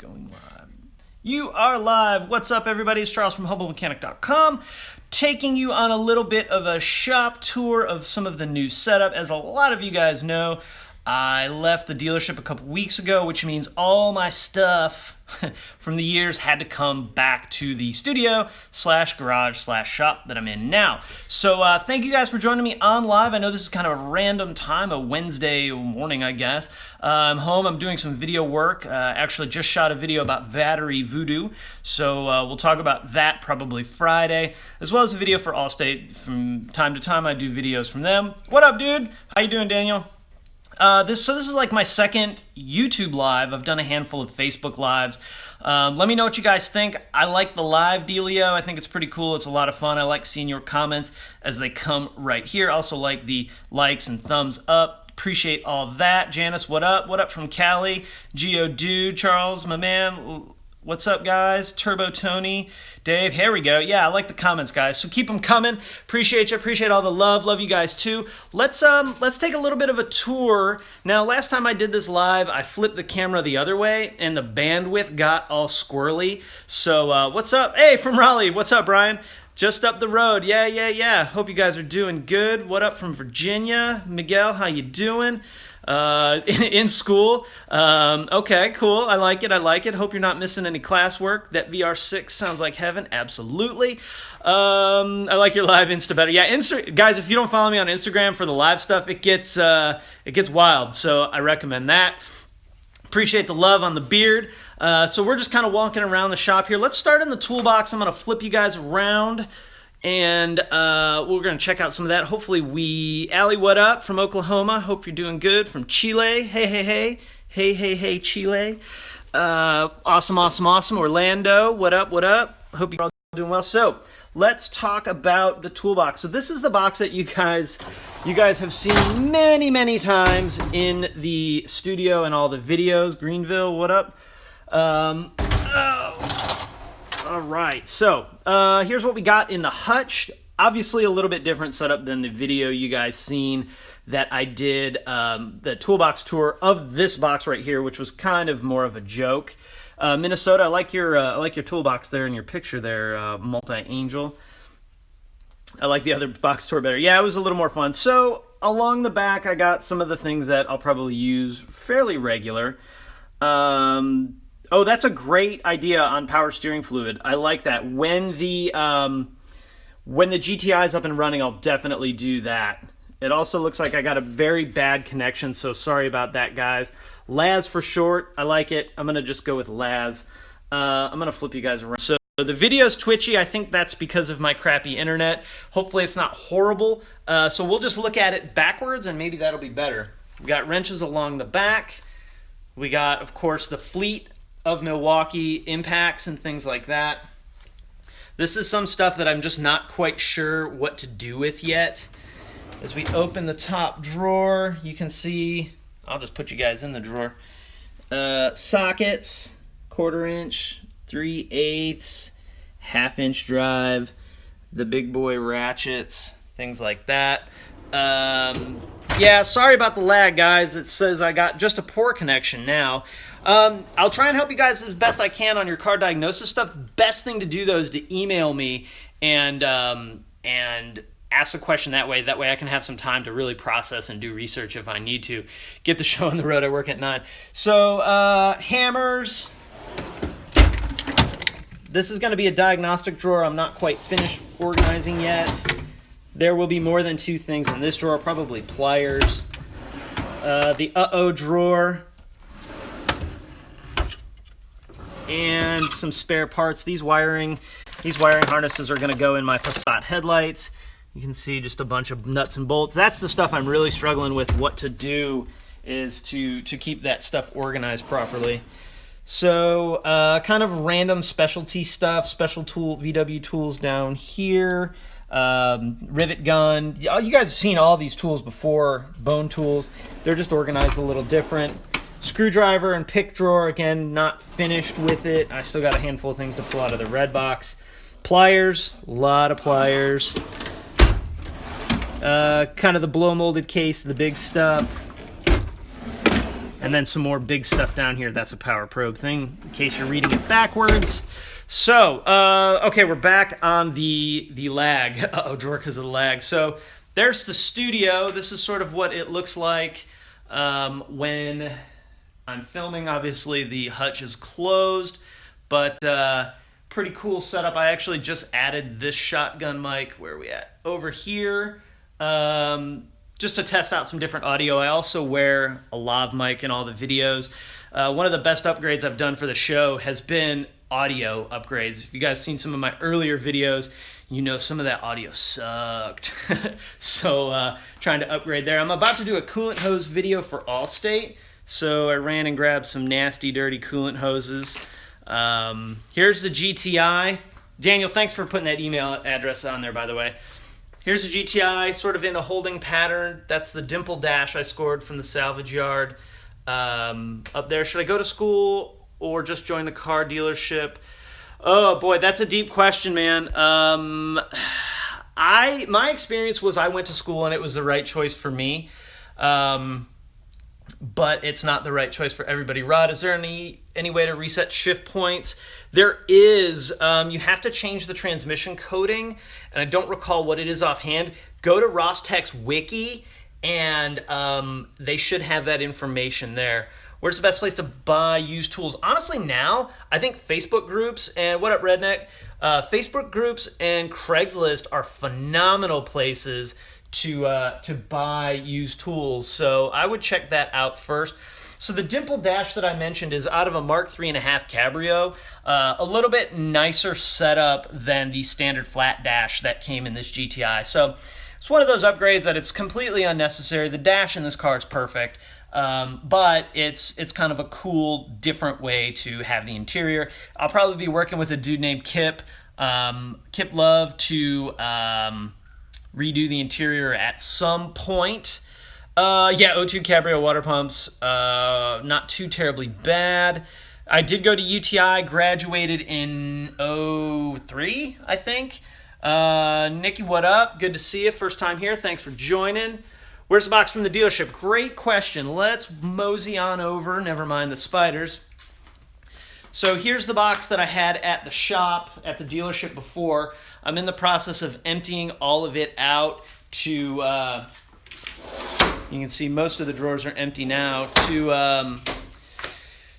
Going live. You are live. What's up, everybody? It's Charles from HumbleMechanic.com, taking you on a little bit of a shop tour of some of the new setup. As a lot of you guys know, I left the dealership a couple weeks ago, which means all my stuff from the years had to come back to the studio / garage / shop that I'm in now. So thank you guys for joining me on live. I know this is kind of a random time, a Wednesday morning, I guess. I'm home. I'm doing some video work. Actually just shot a video about battery voodoo. So we'll talk about that probably Friday, as well as a video for Allstate. From time to time, I do videos from them. What up, dude? How you doing, Daniel? This is like my second YouTube live. I've done a handful of Facebook lives. Let me know what you guys think. I like the live dealio. I think it's pretty cool. It's a lot of fun. I like seeing your comments as they come right here. Also like the likes and thumbs up. Appreciate all that. Janice, what up? What up from Cali? Geo Dude, Charles, my man. What's up, guys? Turbo Tony, Dave, here we go. Yeah, I like the comments, guys, so keep them coming. Appreciate you. Appreciate all the love. Love you guys too. Let's take a little bit of a tour. Now, last time I did this live, I flipped the camera the other way and the bandwidth got all squirrely. So what's up? Hey, from Raleigh. What's up, Brian? Just up the road. Yeah. Hope you guys are doing good. What up from Virginia? Miguel, how you doing? In school. Okay, cool. I like it. Hope you're not missing any classwork. That VR6 sounds like heaven. Absolutely. I like your live Insta better. Yeah, guys, if you don't follow me on Instagram for the live stuff, it gets wild. So I recommend that. Appreciate the love on the beard. So we're just kind of walking around the shop here. Let's start in the toolbox. I'm going to flip you guys around. And we're going to check out some of that. Hopefully Allie, what up from Oklahoma? Hope you're doing good. From Chile, hey, Chile. Awesome. Orlando, what up? Hope you're all doing well. So let's talk about the toolbox. So this is the box that you guys have seen many times in the studio and all the videos. Greenville, what up? All right, so here's what we got in the hutch. Obviously a little bit different setup than the video you guys seen that I did, the toolbox tour of this box right here, which was kind of more of a joke. Minnesota, I like your toolbox there in your picture there, Multi-Angel. I like the other box tour better. Yeah, it was a little more fun. So along the back, I got some of the things that I'll probably use fairly regular. Oh, that's a great idea on power steering fluid. I like that. When the GTI is up and running, I'll definitely do that. It also looks like I got a very bad connection, so sorry about that, guys. Laz for short. I like it. I'm going to just go with Laz. I'm going to flip you guys around. So the video's twitchy. I think that's because of my crappy internet. Hopefully it's not horrible. So we'll just look at it backwards, and maybe that'll be better. We got wrenches along the back. We got, of course, the fleet of Milwaukee impacts and things like that. This is some stuff that I'm just not quite sure what to do with yet. As we open the top drawer, you can see, I'll just put you guys in the drawer, sockets, 1/4 inch, 3/8, 1/2 inch drive, the big boy ratchets, things like that. Yeah, sorry about the lag, guys. It says I got just a poor connection now. I'll try and help you guys as best I can on your car diagnosis stuff. Best thing to do, though, is to email me and ask a question that way. That way I can have some time to really process and do research if I need to. Get the show on the road. I work at 9. So, hammers. This is going to be a diagnostic drawer. I'm not quite finished organizing yet. There will be more than 2 things in this drawer, probably pliers. The uh-oh drawer. And some spare parts. These wiring harnesses are going to go in my Passat headlights. You can see just a bunch of nuts and bolts. That's the stuff I'm really struggling with. What to do is to keep that stuff organized properly. So kind of random specialty stuff, special tool, VW tools down here. Rivet gun. You guys have seen all these tools before, bone tools. They're just organized a little different. Screwdriver and pick drawer, again, not finished with it. I still got a handful of things to pull out of the red box. Pliers, a lot of pliers. Kind of the blow molded case, the big stuff. And then some more big stuff down here. That's a power probe thing, in case you're reading it backwards. So, okay, we're back on the lag. Uh-oh, drawer because of the lag. So there's the studio. This is sort of what it looks like when I'm filming. Obviously, the hutch is closed, but pretty cool setup. I actually just added this shotgun mic. Where are we at? Over here. Just to test out some different audio. I also wear a lav mic in all the videos. One of the best upgrades I've done for the show has been audio upgrades. If you guys seen some of my earlier videos, you know some of that audio sucked. So trying to upgrade there. I'm about to do a coolant hose video for Allstate. So I ran and grabbed some nasty, dirty coolant hoses. Here's the GTI. Daniel, thanks for putting that email address on there, by the way. Here's the GTI, sort of in a holding pattern. That's the dimple dash I scored from the salvage yard. Up there, should I go to school or just join the car dealership? Oh boy, that's a deep question, man. My experience was I went to school and it was the right choice for me. But it's not the right choice for everybody. Rod, is there any way to reset shift points? There is. You have to change the transmission coding, and I don't recall what it is offhand. Go to Rostech's wiki, and they should have that information there. Where's the best place to buy used tools? Honestly, now, I think Facebook groups and What Up Redneck? Facebook groups and Craigslist are phenomenal places to buy used tools. So I would check that out first. So the dimple dash that I mentioned is out of a Mark 3.5 Cabrio, a little bit nicer setup than the standard flat dash that came in this GTI. So it's one of those upgrades that it's completely unnecessary. The dash in this car is perfect, but it's kind of a cool, different way to have the interior. I'll probably be working with a dude named Kip. Kip Love to redo the interior at some point. Yeah, O2 Cabrio water pumps, not too terribly bad. I did go to UTI, graduated in 03, I think. Nikki, what up? Good to see you. First time here. Thanks for joining. Where's the box from the dealership? Great question. Let's mosey on over. Never mind the spiders. So here's the box that I had at the shop, at the dealership before. I'm in the process of emptying all of it out to, you can see most of the drawers are empty now, to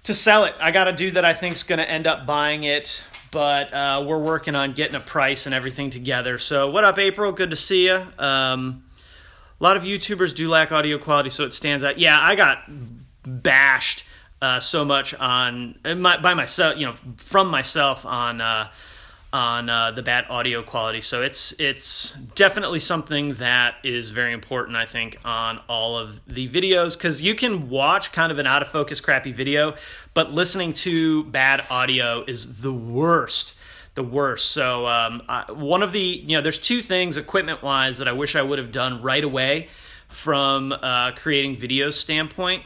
sell it. I got a dude that I think is going to end up buying it, but we're working on getting a price and everything together. So what up, April? Good to see you. A lot of YouTubers do lack audio quality, so it stands out. Yeah, I got bashed so much by myself, from myself on the bad audio quality. So it's definitely something that is very important, I think, on all of the videos, because you can watch kind of an out of focus, crappy video, but listening to bad audio is the worst. The worst. So one of the, there's two things equipment wise that I wish I would have done right away from creating videos standpoint.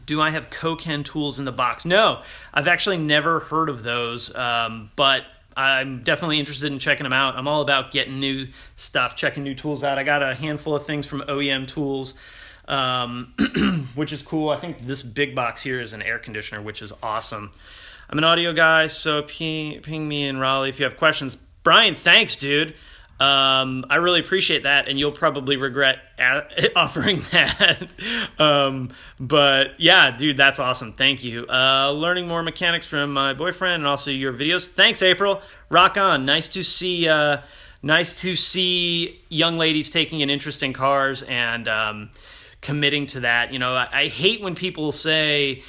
Do I have Koken tools in the box? No, I've actually never heard of those, but I'm definitely interested in checking them out. I'm all about getting new stuff, checking new tools out. I got a handful of things from OEM Tools, which is cool. I think this big box here is an air conditioner, which is awesome. I'm an audio guy, so ping me in Raleigh if you have questions. Brian, thanks, dude. I really appreciate that, and you'll probably regret offering that. But yeah, dude, that's awesome. Thank you. Learning more mechanics from my boyfriend and also your videos. Thanks, April. Rock on. Nice to see young ladies taking an interest in cars and committing to that. I hate when people say,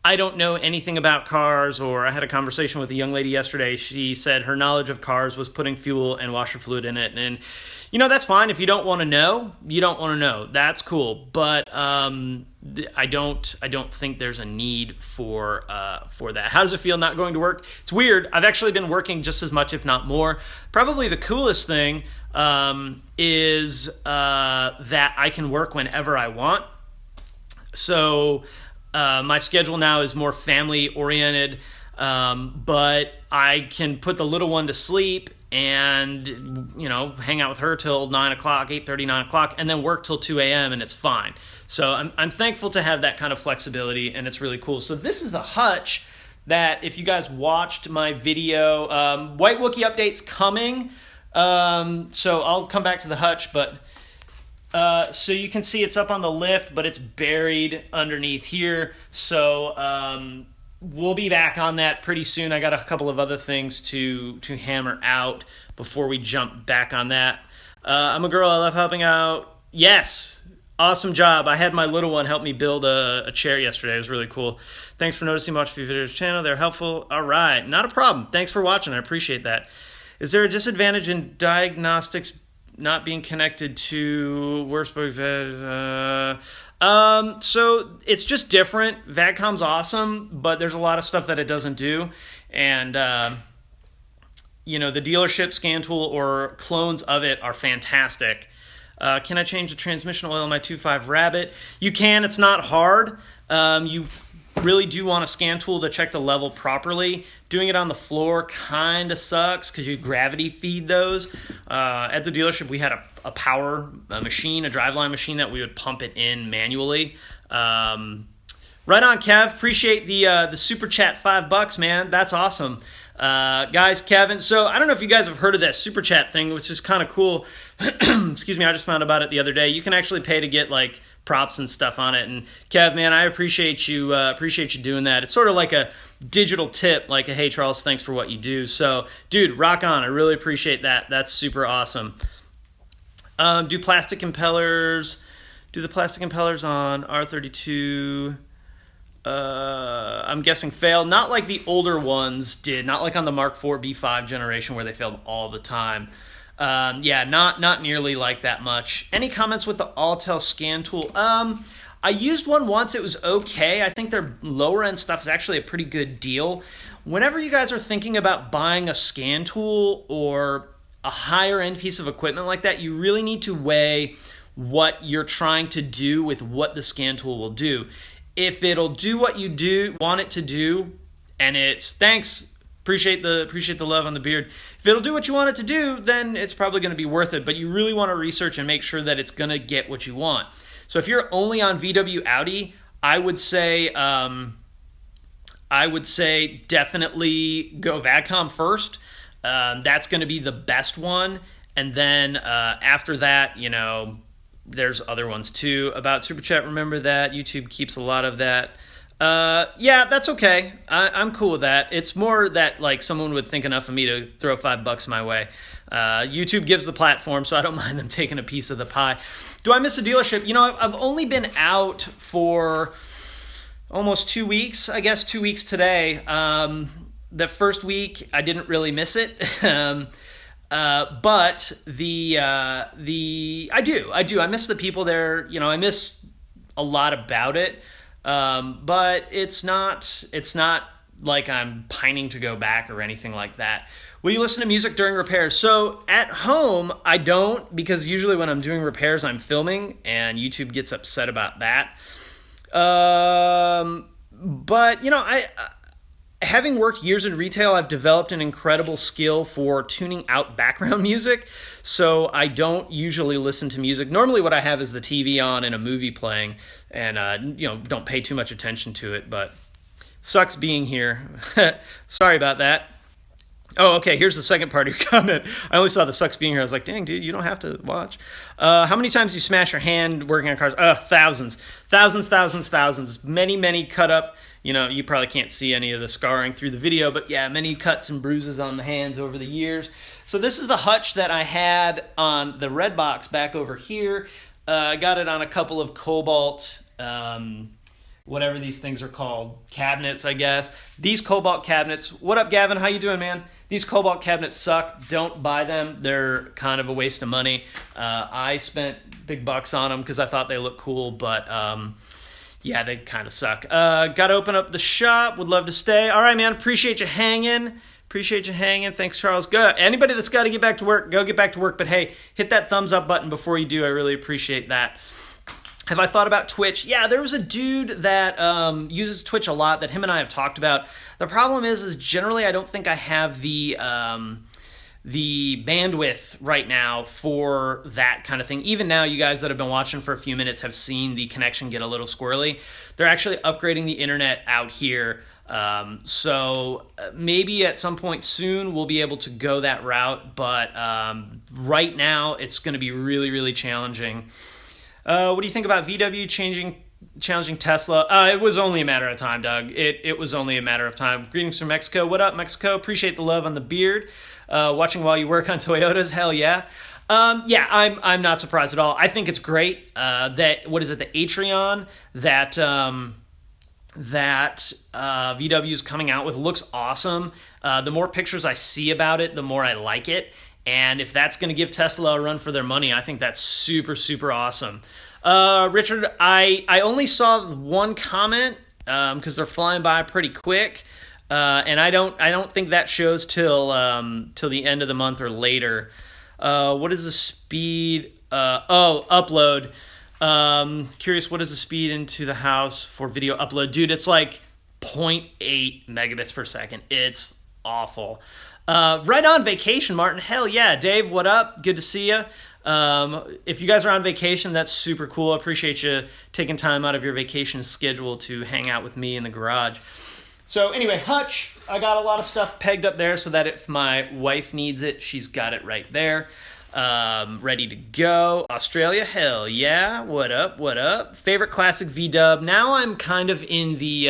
I don't know anything about cars, or I had a conversation with a young lady yesterday. She said her knowledge of cars was putting fuel and washer fluid in it. And, that's fine. If you don't want to know, you don't want to know. That's cool. But I don't think there's a need for that. How does it feel not going to work? It's weird. I've actually been working just as much, if not more. Probably the coolest thing is that I can work whenever I want. So my schedule now is more family oriented, but I can put the little one to sleep and, you know, hang out with her till 9 o'clock, 8:30, 9 o'clock, and then work till 2 a.m. and it's fine. So I'm thankful to have that kind of flexibility, and it's really cool. So this is the hutch that, if you guys watched my video, White Wookie update's coming. So I'll come back to the hutch, but so you can see it's up on the lift, but it's buried underneath here. So we'll be back on that pretty soon. I got a couple of other things to hammer out before we jump back on that. I'm a girl. I love helping out. Yes. Awesome job. I had my little one help me build a chair yesterday. It was really cool. Thanks for noticing. Watch a few videos on the channel. They're helpful. All right. Not a problem. Thanks for watching. I appreciate that. Is there a disadvantage in diagnostics not being connected to worst so it's just different. VADCOM's awesome, but there's a lot of stuff that it doesn't do. And you know, the dealership scan tool or clones of it are fantastic. Can I change the transmission oil in my 2.5 Rabbit? You can. It's not hard. You really do want a scan tool to check the level properly. Doing it on the floor kind of sucks because you gravity feed those. At the dealership, we had a power machine, a driveline machine that we would pump it in manually. Right on, Kev. Appreciate the super chat, $5, man. That's awesome. Guys, Kevin. So I don't know if you guys have heard of that super chat thing, which is kind of cool. Excuse me, I just found about it the other day. You can actually pay to get like props and stuff on it. And Kev, man, I appreciate you doing that. It's sort of like a digital tip, like a hey Charles, thanks for what you do. So, dude, rock on. I really appreciate that. That's super awesome. Do the plastic impellers on R32? I'm guessing fail. Not like the older ones did. Not like on the Mark IV B5 generation where they failed all the time. Yeah, not nearly like that much. Any comments with the Autel scan tool? I used one once. It was okay. I think their lower end stuff is actually a pretty good deal. Whenever you guys are thinking about buying a scan tool or a higher end piece of equipment like that, you really need to weigh what you're trying to do with what the scan tool will do. If it'll do what you want it to do, and it's thanks, appreciate the love on the beard. If it'll do what you want it to do, then it's probably going to be worth it. But you really want to research and make sure that it's going to get what you want. So if you're only on VW Audi, I would say definitely go VADCOM first. That's going to be the best one, and then after that, you know, there's other ones too. About Super Chat, remember that YouTube keeps a lot of that. Yeah, that's okay. I'm cool with that. It's more that like someone would think enough of me to throw $5 my way. YouTube gives the platform, so I don't mind them taking a piece of the pie. Do I miss a dealership? You know, I've only been out for almost 2 weeks. I guess 2 weeks today. The first week I didn't really miss it. But I do. I miss the people there. You know, I miss a lot about it. But it's not like I'm pining to go back or anything like that. Will you listen to music during repairs? So at home, I don't, because usually when I'm doing repairs, I'm filming and YouTube gets upset about that. But you know, having worked years in retail, I've developed an incredible skill for tuning out background music, so I don't usually listen to music. Normally what I have is the TV on and a movie playing, and you know, don't pay too much attention to it, but sucks being here. Sorry about that. Oh, okay, here's the second part of your comment. I only saw the sucks being here. I was like, dang, dude, you don't have to watch. How many times do you smash your hand working on cars? Thousands. Many cut up. You know, you probably can't see any of the scarring through the video, but yeah, many cuts and bruises on the hands over the years. So this is the hutch that I had on the red box back over here. I got it on a couple of Cobalt, whatever these things are called, cabinets, I guess. These Cobalt cabinets. What up, Gavin? How you doing, man? These Cobalt cabinets suck. Don't buy them. They're kind of a waste of money. I spent big bucks on them because I thought they looked cool, but yeah, they kind of suck. Got to open up the shop. Would love to stay. All right, man. Appreciate you hanging. Thanks, Charles. Good. Anybody that's got to get back to work, go get back to work. But hey, hit that thumbs up button before you do. I really appreciate that. Have I thought about Twitch? Yeah, there was a dude that uses Twitch a lot that him and I have talked about. The problem is generally I don't think I have the the bandwidth right now for that kind of thing. Even now, you guys that have been watching for a few minutes have seen the connection get a little squirrely. They're actually upgrading the internet out here. So maybe at some point soon we'll be able to go that route, but right now it's going to be really, really challenging. What do you think about VW challenging Tesla? It was only a matter of time, Doug. It was only a matter of time. Greetings from Mexico. What up, Mexico? Appreciate the love on the beard. Watching while you work on Toyotas. Hell yeah. Yeah, I'm not surprised at all. I think it's great that, what is it, the Atrion that VW is coming out with looks awesome. The more pictures I see about it, the more I like it. And if that's going to give Tesla a run for their money, I think that's super, super awesome. Richard, I only saw one comment because they're flying by pretty quick. And I don't think that shows till the end of the month or later. What is the speed? Upload. Curious, what is the speed into the house for video upload? Dude, it's like 0.8 megabits per second. It's awful. Right on vacation, Martin. Hell yeah. Dave, what up? Good to see you. If you guys are on vacation, that's super cool. I appreciate you taking time out of your vacation schedule to hang out with me in the garage. So anyway, Hutch, I got a lot of stuff pegged up there so that if my wife needs it, she's got it right there, ready to go. Australia, hell yeah, what up, what up? Favorite classic V-dub. Now I'm kind of in the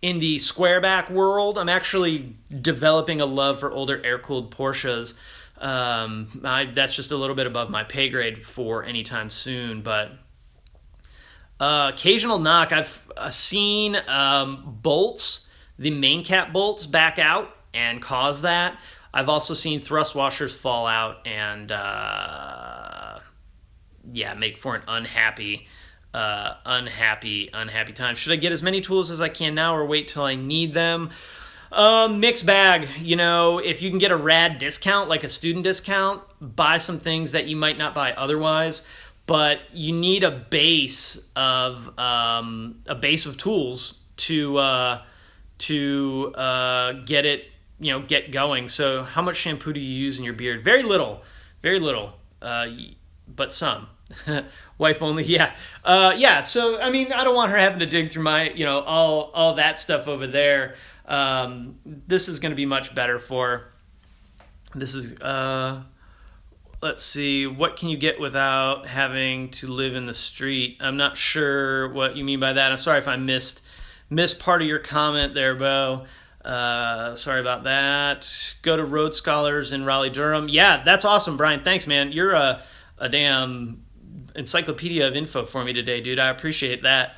squareback world. I'm actually developing a love for older air-cooled Porsches. That's just a little bit above my pay grade for anytime soon, but occasional knock. I've seen bolts, the main cap bolts back out and cause that. I've also seen thrust washers fall out and make for an unhappy time. Should I get as many tools as I can now or wait till I need them? Mixed bag. You know, if you can get a rad discount, like a student discount, buy some things that you might not buy otherwise. But you need a base of tools to get it, get going. So how much shampoo do you use in your beard? Very little, but some. Wife only, yeah. So I mean, I don't want her having to dig through my, all that stuff over there. This is going to be much better for. This is. Let's see, what can you get without having to live in the street? I'm not sure what you mean by that. I'm sorry if I missed part of your comment there, Bo. Sorry about that. Go to Road Scholars in Raleigh-Durham. Yeah, that's awesome, Brian. Thanks, man. You're a damn encyclopedia of info for me today, dude. I appreciate that.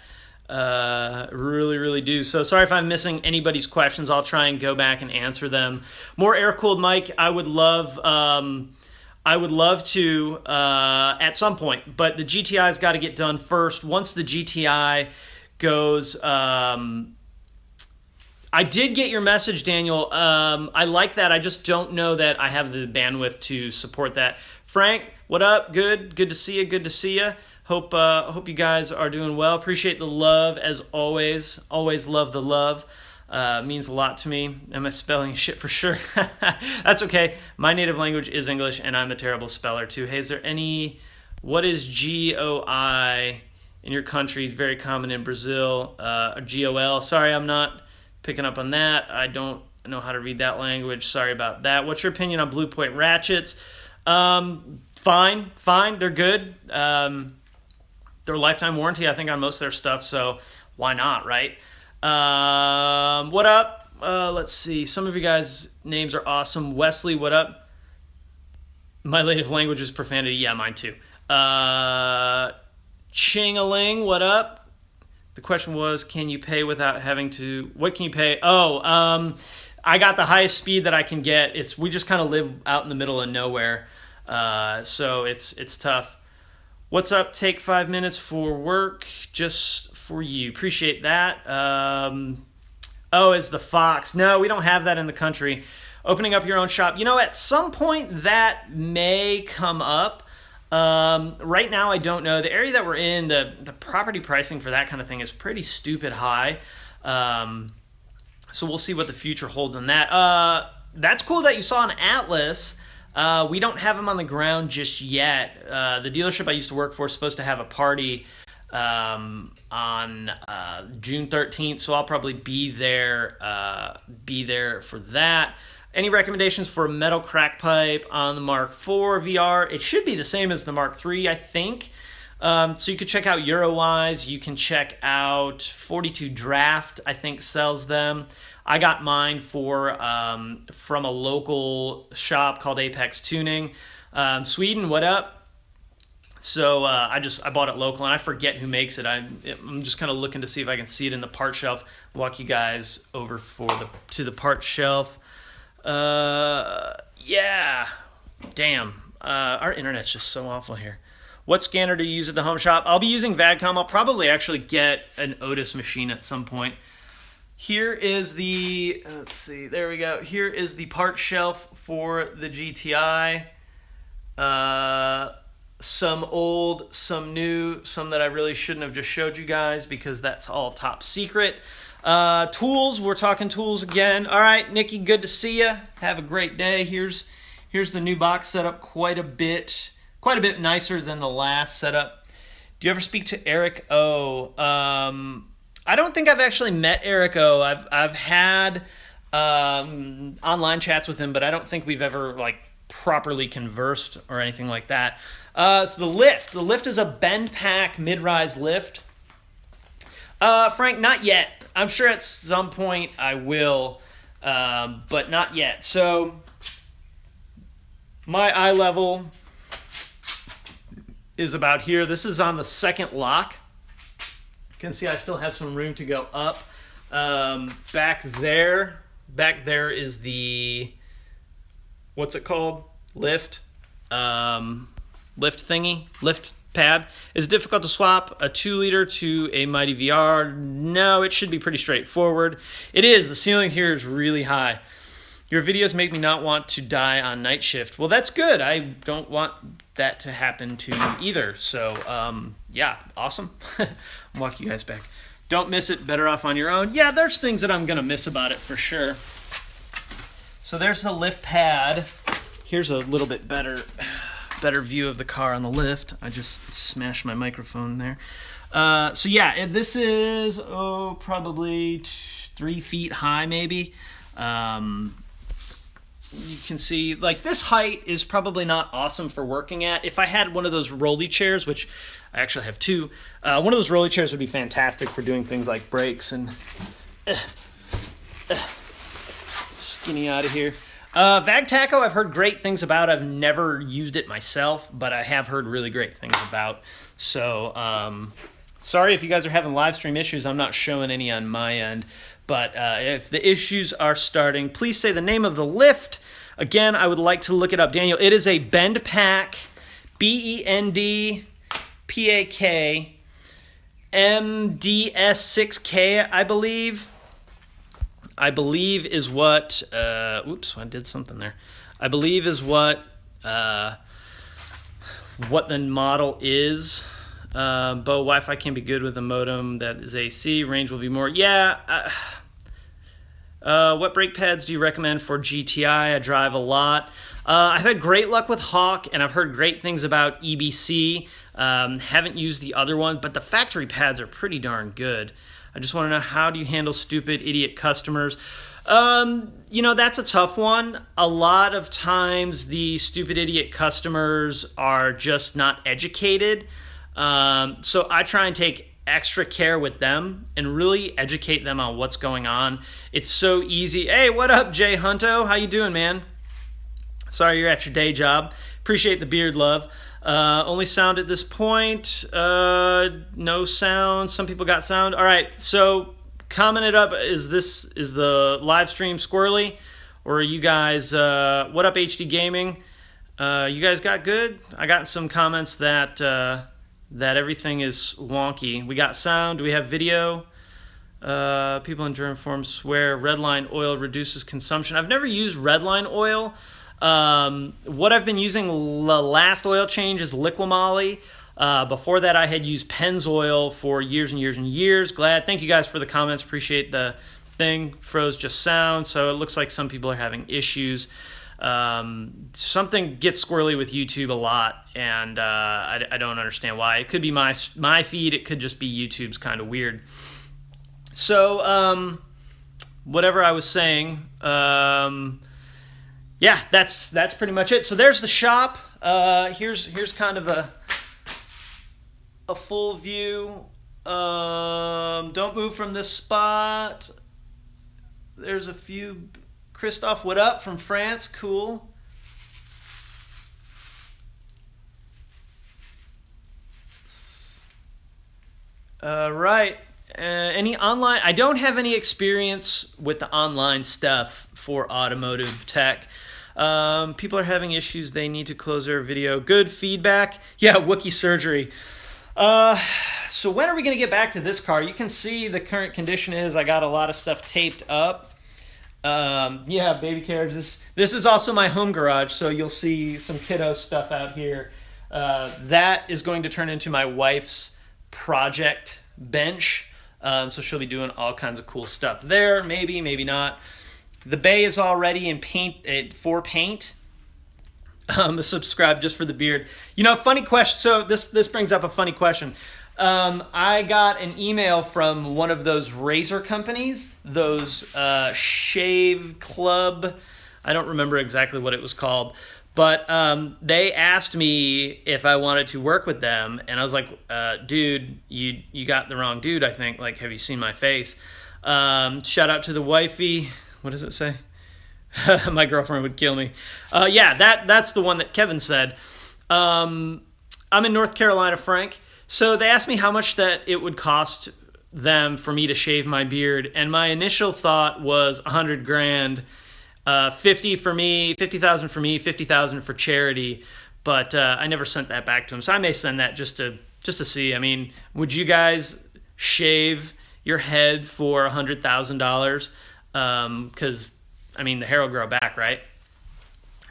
Really, really do. So sorry if I'm missing anybody's questions. I'll try and go back and answer them. More air-cooled mic. I would love to at some point, but the GTI's got to get done first. Once the GTI goes, I did get your message, Daniel. I like that. I just don't know that I have the bandwidth to support that. Frank, what up? Good to see you. Good to see you. Hope you guys are doing well. Appreciate the love as always. Always love the love. Means a lot to me. Am I spelling shit for sure? That's okay. My native language is English, and I'm a terrible speller too. Hey, is there what is GOI in your country? Very common in Brazil. GOL. Sorry, I'm not picking up on that. I don't know how to read that language. Sorry about that. What's your opinion on Blue Point ratchets? Fine. They're good. They're lifetime warranty, I think, on most of their stuff, so why not, right? What up? Let's see. Some of you guys' names are awesome. Wesley, what up? My native language is profanity. Yeah, mine too. Ching-a-ling, what up? The question was, can you pay without having to... What can you pay? I got the highest speed that I can get. We just kind of live out in the middle of nowhere, so it's tough. What's up? Take 5 minutes for work just for you. Appreciate that. Is the Fox. No, we don't have that in the country. Opening up your own shop. At some point that may come up. Right now, I don't know. The area that we're in, the property pricing for that kind of thing is pretty stupid high. So we'll see what the future holds on that. That's cool that you saw an Atlas. We don't have them on the ground just yet. The dealership I used to work for is supposed to have a party on June 13th, so I'll probably be there for that. Any recommendations for a metal crack pipe on the Mark IV VR? It should be the same as the Mark III, I think. So you could check out Eurowise. You can check out 42 Draft, I think sells them. I got mine from a local shop called Apex Tuning. Sweden, what up? So I bought it local, and I forget who makes it. I'm just kind of looking to see if I can see it in the part shelf. Walk you guys over to the part shelf. Yeah, damn. Our internet's just so awful here. What scanner do you use at the home shop? I'll be using VADCOM. I'll probably actually get an Otis machine at some point. Here is the, let's see, there we go. Here is the part shelf for the GTI. Some old, some new, some that I really shouldn't have just showed you guys because that's all top secret. Tools, we're talking tools again. All right, Nikki, good to see you. Have a great day. Here's the new box setup, quite a bit nicer than the last setup. Do you ever speak to Eric O? I don't think I've actually met Eric O. I've had online chats with him, but I don't think we've ever like properly conversed or anything like that. So the lift is a bend pack mid-rise lift. Frank, not yet. I'm sure at some point I will, but not yet. So my eye level is about here. This is on the second lock. You can see I still have some room to go up. Back there is the, what's it called? Lift pad. Is it difficult to swap a 2-liter to a Mighty VR? No, it should be pretty straightforward. It is. The ceiling here is really high. Your videos make me not want to die on night shift. Well, that's good. I don't want that to happen to me either. So, yeah, awesome. I'll walk you guys back. Don't miss it. Better off on your own. Yeah, there's things that I'm going to miss about it for sure. So there's the lift pad. Here's a little bit better view of the car on the lift. I just smashed my microphone there. So yeah, this is probably 3 feet high maybe. You can see like this height is probably not awesome for working at. If I had one of those rolly chairs, which I actually have 2, one of those rolly chairs would be fantastic for doing things like brakes and skinny out of here. VAGTACO I've heard great things about. I've never used it myself, but I have heard really great things about. So sorry if you guys are having live stream issues. I'm not showing any on my end. But if the issues are starting, please say the name of the lift. Again, I would like to look it up. Daniel, it is a Bend Pack, BEND PAK MDS6K, I believe. I believe is what, oops, I did something there. I believe is what the model is. But Wi-Fi can be good with a modem that is AC. Range will be more. Yeah. What brake pads do you recommend for GTI? I drive a lot. I've had great luck with Hawk, and I've heard great things about EBC. Haven't used the other one, but the factory pads are pretty darn good. I just want to know, how do you handle stupid idiot customers? That's a tough one. A lot of times the stupid idiot customers are just not educated. So I try and take extra care with them and really educate them on what's going on. It's so easy. Hey, what up, Jay Hunto? How you doing, man? Sorry you're at your day job. Appreciate the beard love. Only sound at this point. No sound. Some people got sound. All right, so comment it up. Is the live stream squirrely? Or are you guys, what up, HD Gaming? You guys got good? I got some comments that everything is wonky. We got sound. Do we have video? People in germ forms swear Redline oil reduces consumption. I've never used Redline oil. What I've been using the last oil change is Liquimoly. Before that, I had used Pennzoil for years and years and years. Thank you guys for the comments. Appreciate them thing, froze just sound. So it looks like some people are having issues. Something gets squirrely with YouTube a lot, and I don't understand why. It could be my feed. It could just be YouTube's kind of weird. So whatever I was saying, yeah, that's pretty much it. So there's the shop. Here's kind of a full view. Don't move from this spot. There's a few. Christophe, what up from France? Cool. Right. Any online? I don't have any experience with the online stuff for automotive tech. People are having issues. They need to close their video. Good feedback. Yeah, Wookie surgery. So when are we going to get back to this car? You can see the current condition is I got a lot of stuff taped up. Yeah, baby carriage. This is also my home garage, so you'll see some kiddo stuff out here. That is going to turn into my wife's project bench. So she'll be doing all kinds of cool stuff there. Maybe not. The bay is already in paint for paint. Subscribe just for the beard. You know, funny question. So this brings up a funny question. I got an email from one of those razor companies, those shave club. I don't remember exactly what it was called, but they asked me if I wanted to work with them, and I was like, dude, you got the wrong dude, I think. Like, have you seen my face? Shout out to the wifey. What does it say? My girlfriend would kill me. Yeah, that's the one that Kevin said. I'm in North Carolina, Frank. So they asked me how much that it would cost them for me to shave my beard, and my initial thought was $100,000, 50 for me, 50,000 for me, 50,000 for charity. But I never sent that back to him, so I may send that just to see. I mean, would you guys shave your head for $100,000? Because I mean, the hair will grow back, right?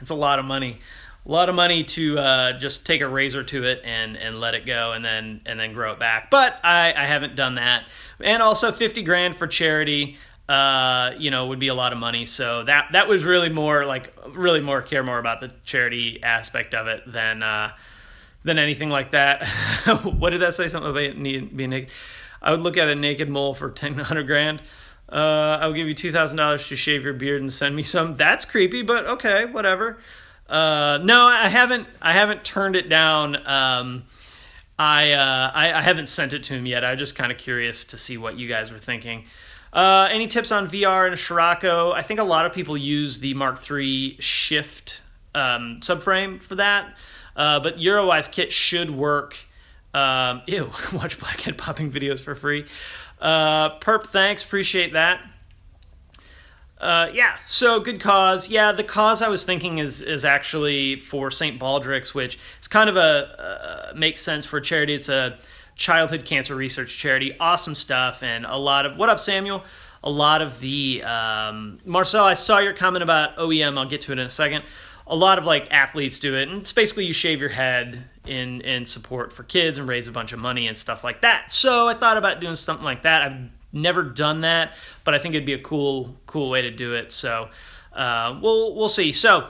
It's a lot of money. A lot of money to just take a razor to it and let it go and then grow it back. But I haven't done that. And also $50,000 for charity, would be a lot of money. So that was really more care more about the charity aspect of it than anything like that. What did that say? Something about being naked. I would look at a naked mole for $100,000. I will give you $2,000 to shave your beard and send me some. That's creepy, but okay, whatever. No, I haven't turned it down. I haven't sent it to him yet. I'm just kind of curious to see what you guys were thinking. Any tips on VR and Scirocco? I think a lot of people use the Mark III Shift subframe for that. But Eurowise kit should work. Watch Blackhead popping videos for free. Perp, thanks. Appreciate that. So good cause. Yeah, the cause I was thinking is actually for St. Baldrick's, which is kind of makes sense for a charity. It's a childhood cancer research charity. Awesome stuff, and a lot of, what up, Samuel? A lot of the, Marcel, I saw your comment about OEM. I'll get to it in a second. A lot of like athletes do it, and it's basically you shave your head in support for kids and raise a bunch of money and stuff like that. So I thought about doing something like that. I've never done that, but I think it'd be a cool way to do it. So we'll see. So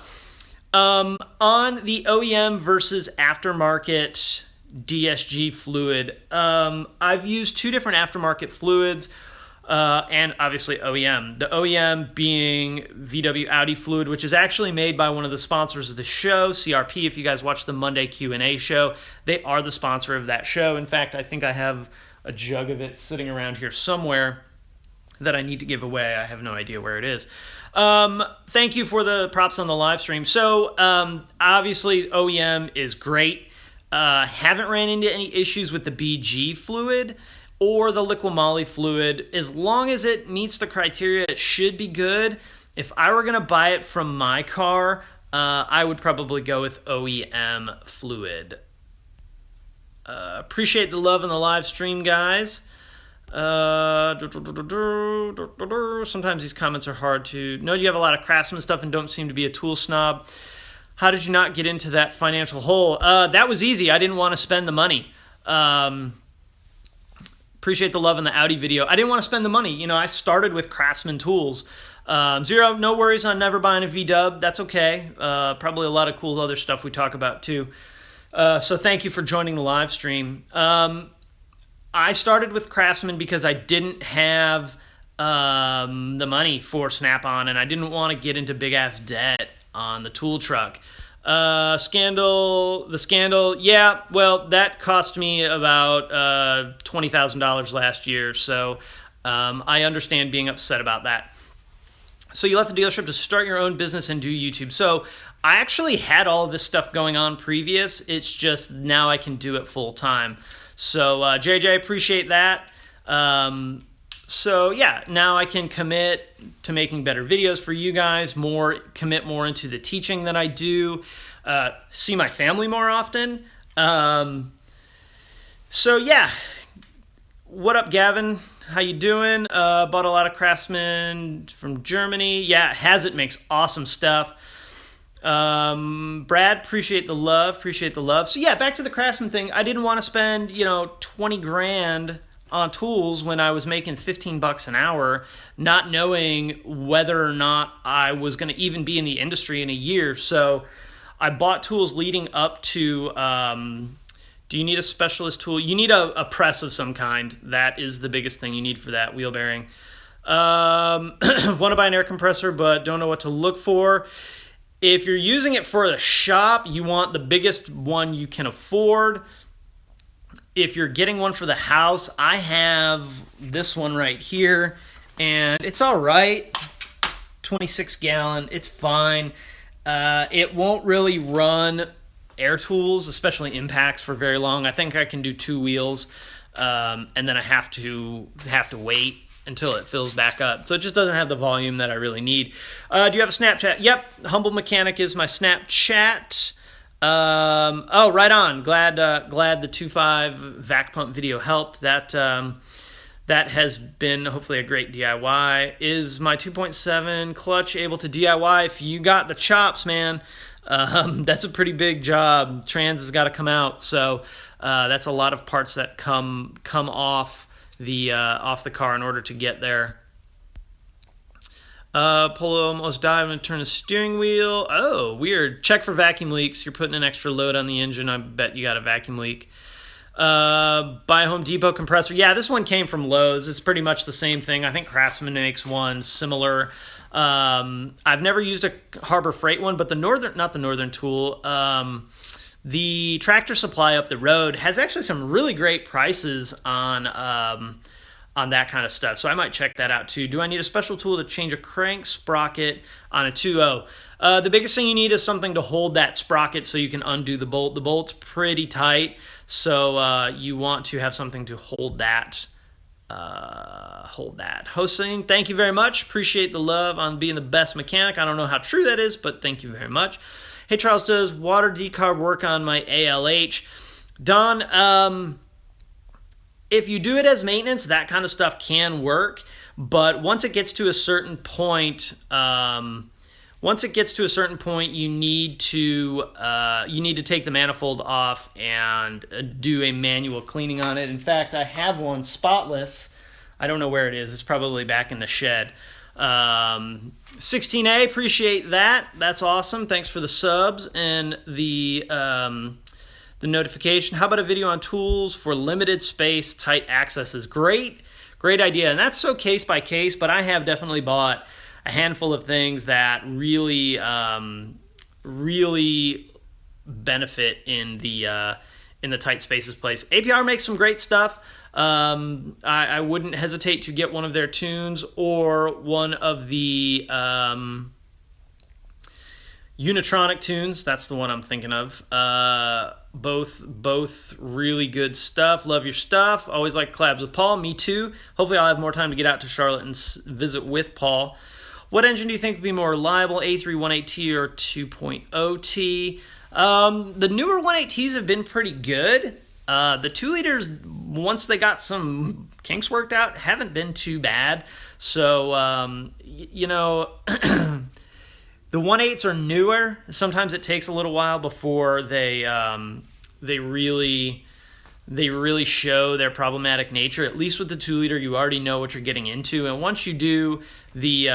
on the OEM versus aftermarket DSG fluid, I've used two different aftermarket fluids, and obviously OEM. The OEM being VW Audi fluid, which is actually made by one of the sponsors of the show, CRP. If you guys watch the Monday Q&A show, they are the sponsor of that show. In fact, I think I have a jug of it sitting around here somewhere that I need to give away. I have no idea where it is. Thank you for the props on the live stream. So obviously OEM is great. Haven't ran into any issues with the BG fluid or the Liqui-Moly fluid. As long as it meets the criteria, it should be good. If I were going to buy it from my car, I would probably go with OEM fluid. Appreciate the love in the live stream, guys. Sometimes these comments are hard to know. You have a lot of Craftsman stuff and don't seem to be a tool snob. How did you not get into that financial hole? That was easy. I didn't want to spend the money. Appreciate the love in the Audi video. I didn't want to spend the money. You know, I started with Craftsman tools. Zero, no worries on never buying a V-dub. That's okay. Probably a lot of cool other stuff we talk about too. So thank you for joining the live stream. I started with Craftsman because I didn't have the money for Snap-on, and I didn't want to get into big-ass debt on the tool truck. The scandal, yeah, well, that cost me about $20,000 last year, so I understand being upset about that. So you left the dealership to start your own business and do YouTube. So I actually had all of this stuff going on previous. It's just now I can do it full time. So JJ, appreciate that. So yeah, now I can commit to making better videos for you guys, commit more into the teaching that I do, see my family more often. So yeah, what up, Gavin? How you doing? Bought a lot of Craftsman from Germany. Yeah, Hazit makes awesome stuff. Brad, appreciate the love. So yeah, back to the Craftsman thing. I didn't want to spend, 20 grand on tools when I was making $15 an hour, not knowing whether or not I was going to even be in the industry in a year. So I bought tools leading up to, do you need a specialist tool? You need a press of some kind. That is the biggest thing you need for that wheel bearing. Want to buy an air compressor, but don't know what to look for. If you're using it for the shop, you want the biggest one you can afford. If you're getting one for the house, I have this one right here, and it's all right. 26 gallon, it's fine. It won't really run air tools, especially impacts, for very long. I think I can do 2 wheels, and then I have to wait until it fills back up. So it just doesn't have the volume that I really need. Do you have a Snapchat? Yep, Humble Mechanic is my Snapchat. Oh, right on. Glad the 2.5 vac pump video helped. That has been hopefully a great DIY. Is my 2.7 clutch able to DIY? If you got the chops, man, that's a pretty big job. Trans has got to come out, so that's a lot of parts that come off the car in order to get there. Polo almost died when it turned the steering wheel. Oh, weird. Check for vacuum leaks. You're putting an extra load on the engine. I bet you got a vacuum leak. Buy a Home Depot compressor. Yeah, this one came from Lowe's. It's pretty much the same thing. I think Craftsman makes one similar. I've never used a Harbor Freight one, but not the Northern Tool. The Tractor Supply up the road has actually some really great prices on that kind of stuff. So I might check that out too. Do I need a special tool to change a crank sprocket on a 2.0? The biggest thing you need is something to hold that sprocket so you can undo the bolt. The bolt's pretty tight, so you want to have something to hold that. Hosting, thank you very much. Appreciate the love on being the best mechanic. I don't know how true that is, but thank you very much. Hey Charles, does water decarb work on my ALH? Don, if you do it as maintenance, that kind of stuff can work, but once it gets to a certain point, you need to take the manifold off and do a manual cleaning on it. In fact, I have one spotless. I don't know where it is. It's probably back in the shed. 16A, appreciate that. That's awesome. Thanks for the subs and the notification. How about a video on tools for limited space, tight accesses? Great idea. And that's so case by case, but I have definitely bought a handful of things that really benefit in the tight spaces place. APR makes some great stuff. I wouldn't hesitate to get one of their tunes or one of the Unitronic tunes. That's the one I'm thinking of. Both really good stuff. Love your stuff. Always like collabs with Paul. Me too. Hopefully I'll have more time to get out to Charlotte and visit with Paul. What engine do you think would be more reliable, A3 1.8T or 2.0T? The newer 1.8Ts have been pretty good. The 2 liters, once they got some kinks worked out, haven't been too bad. So, the 1.8s are newer. Sometimes it takes a little while before they really they really show their problematic nature. At least with the 2-liter, you already know what you're getting into. And once you do the,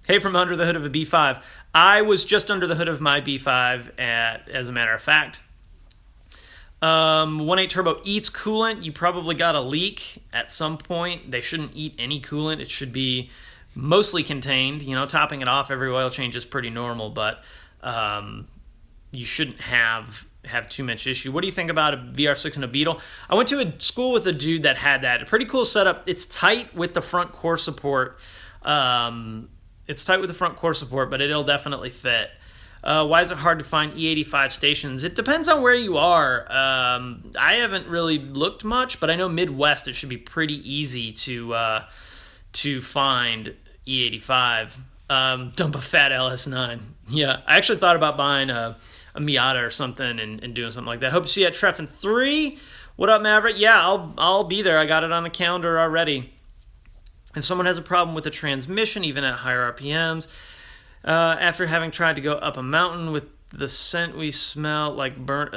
hey, from under the hood of a B5, I was just under the hood of my B5 as a matter of fact. 1.8 turbo eats coolant. You probably got a leak at some point. They shouldn't eat any coolant. It should be mostly contained. You know, topping it off every oil change is pretty normal, but you shouldn't have too much issue. What do you think about a VR6 and a Beetle? I went to a school with a dude that had that. A pretty cool setup. It's tight with the front core support. It's tight with the front core support, but it'll definitely fit. Why is it hard to find E85 stations? It depends on where you are. I haven't really looked much, but I know Midwest it should be pretty easy to find E85. Dump a fat LS9. Yeah, I actually thought about buying a Miata or something and doing something like that. Hope to see you at Treffen 3. What up, Maverick? Yeah, I'll be there. I got it on the calendar already. If someone has a problem with the transmission, even at higher RPMs, after having tried to go up a mountain with the scent we smell like burnt,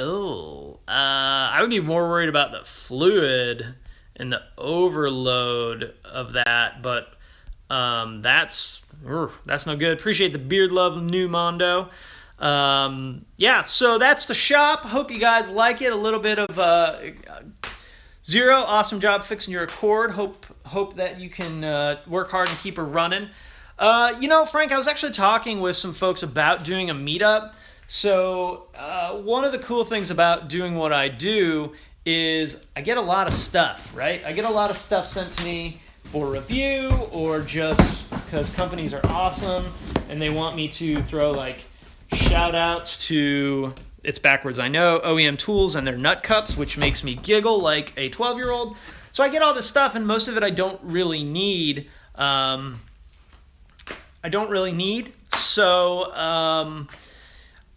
I would be more worried about the fluid and the overload of that, but that's no good. Appreciate the beard love, New Mondo. Yeah, so that's the shop. Hope you guys like it. A little bit of Zero, awesome job fixing your Accord. Hope that you can work hard and keep her running. You know, Frank, I was actually talking with some folks about doing a meetup. So one of the cool things about doing what I do is I get a lot of stuff, right? I get a lot of stuff sent to me for review or just because companies are awesome and they want me to throw like shout outs to, it's backwards, I know, OEM tools and their nut cups, which makes me giggle like a 12-year-old. So I get all this stuff and most of it I don't really need. So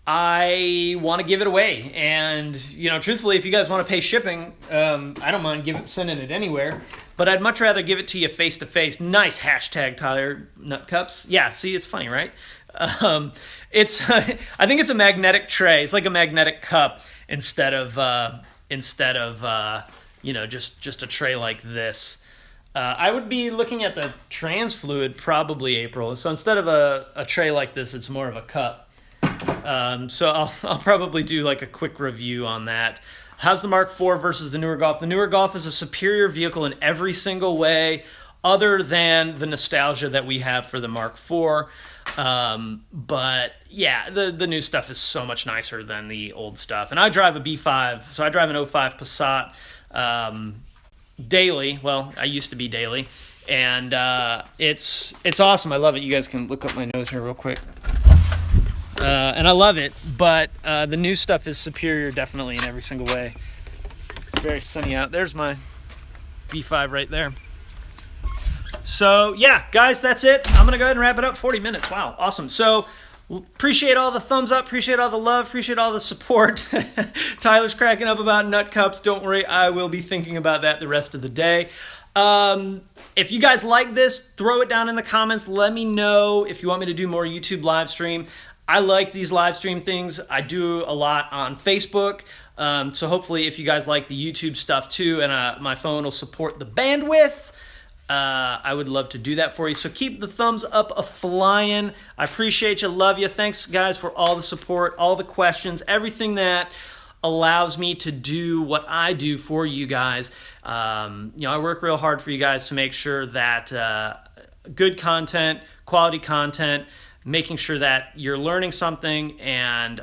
I want to give it away. And, you know, truthfully, if you guys want to pay shipping, I don't mind sending it anywhere. But I'd much rather give it to you face-to-face. Nice hashtag, Tyler Nut Cups. Yeah, see, it's funny, right? I think it's a magnetic tray. It's like a magnetic cup instead of you know, just a tray like this. I would be looking at the trans fluid probably, April. So instead of a tray like this, it's more of a cup. So I'll probably do like a quick review on that. How's the Mark IV versus the newer Golf? The newer Golf is a superior vehicle in every single way other than the nostalgia that we have for the Mark IV. But yeah, the new stuff is so much nicer than the old stuff. And I drive a B5, so I drive an 05 Passat daily. Well, I used to be daily. And it's awesome. I love it. You guys can look up my nose here real quick. And I love it, but the new stuff is superior definitely in every single way. It's very sunny out. There's my B5 right there. So yeah, guys, that's it. I'm gonna go ahead and wrap it up. 40 minutes. Wow, awesome. So appreciate all the thumbs up, appreciate all the love, appreciate all the support. Tyler's cracking up about nut cups. Don't worry, I will be thinking about that the rest of the day. If you guys like this, throw it down in the comments. Let me know if you want me to do more YouTube live stream. I like these live stream things. I do a lot on Facebook. So hopefully if you guys like the YouTube stuff too, and my phone will support the bandwidth, I would love to do that for you. So keep the thumbs up a-flying. I appreciate you. Love you. Thanks, guys, for all the support, all the questions, everything that allows me to do what I do for you guys. You know, I work real hard for you guys to make sure that good content, quality content, making sure that you're learning something and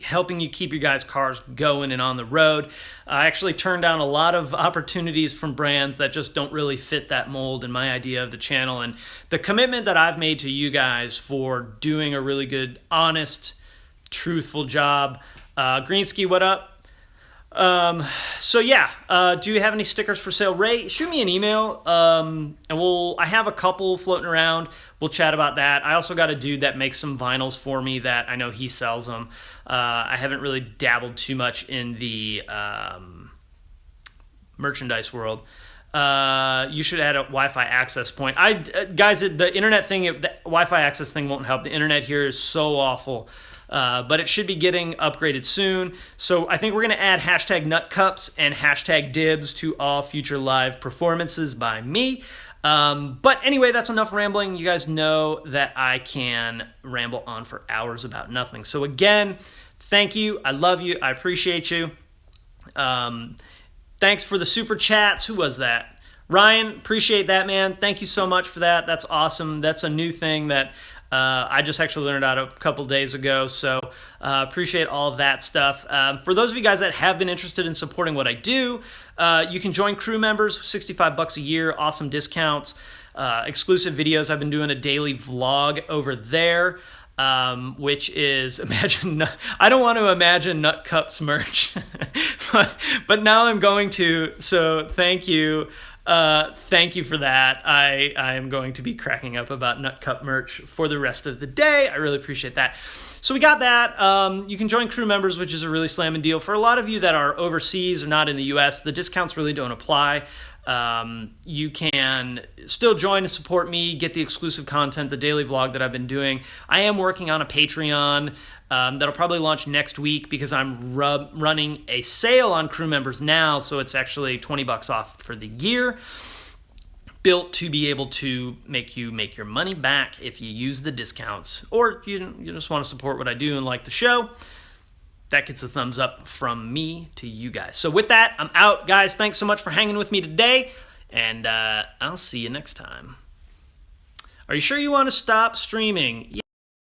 helping you keep your guys' cars going and on the road. I actually turned down a lot of opportunities from brands that just don't really fit that mold and my idea of the channel and the commitment that I've made to you guys for doing a really good, honest, truthful job. Greenski, what up? So yeah, do you have any stickers for sale? Ray, shoot me an email, and I have a couple floating around. We'll chat about that. I also got a dude that makes some vinyls for me that I know he sells them. I haven't really dabbled too much in the, merchandise world. You should add a Wi-Fi access point. Guys, the internet thing, Wi-Fi access thing won't help. The internet here is so awful. But it should be getting upgraded soon. So I think we're going to add hashtag nutcups and hashtag dibs to all future live performances by me. But anyway, that's enough rambling. You guys know that I can ramble on for hours about nothing. So again, thank you. I love you. I appreciate you. Thanks for the super chats. Who was that? Ryan, appreciate that, man. Thank you so much for that. That's awesome. That's a new thing that I just actually learned out a couple days ago, so appreciate all of that stuff. For those of you guys that have been interested in supporting what I do, you can join crew members, $65 a year, awesome discounts, exclusive videos. I've been doing a daily vlog over there, which is, I don't want to imagine Nut Cups merch, but now I'm going to, so thank you. Thank you for that. I am going to be cracking up about Nut Cup merch for the rest of the day. I really appreciate that. So we got that. You can join crew members, which is a really slamming deal. For a lot of you that are overseas or not in the US, the discounts really don't apply. You can still join and support me, get the exclusive content, the daily vlog that I've been doing. I am working on a Patreon that'll probably launch next week because I'm running a sale on crew members now, so it's actually $20 off for the year, built to be able to make you make your money back if you use the discounts, or you just want to support what I do and like the show. That gets a thumbs up from me to you guys. So with that, I'm out, guys. Thanks so much for hanging with me today, and I'll see you next time. Are you sure you want to stop streaming?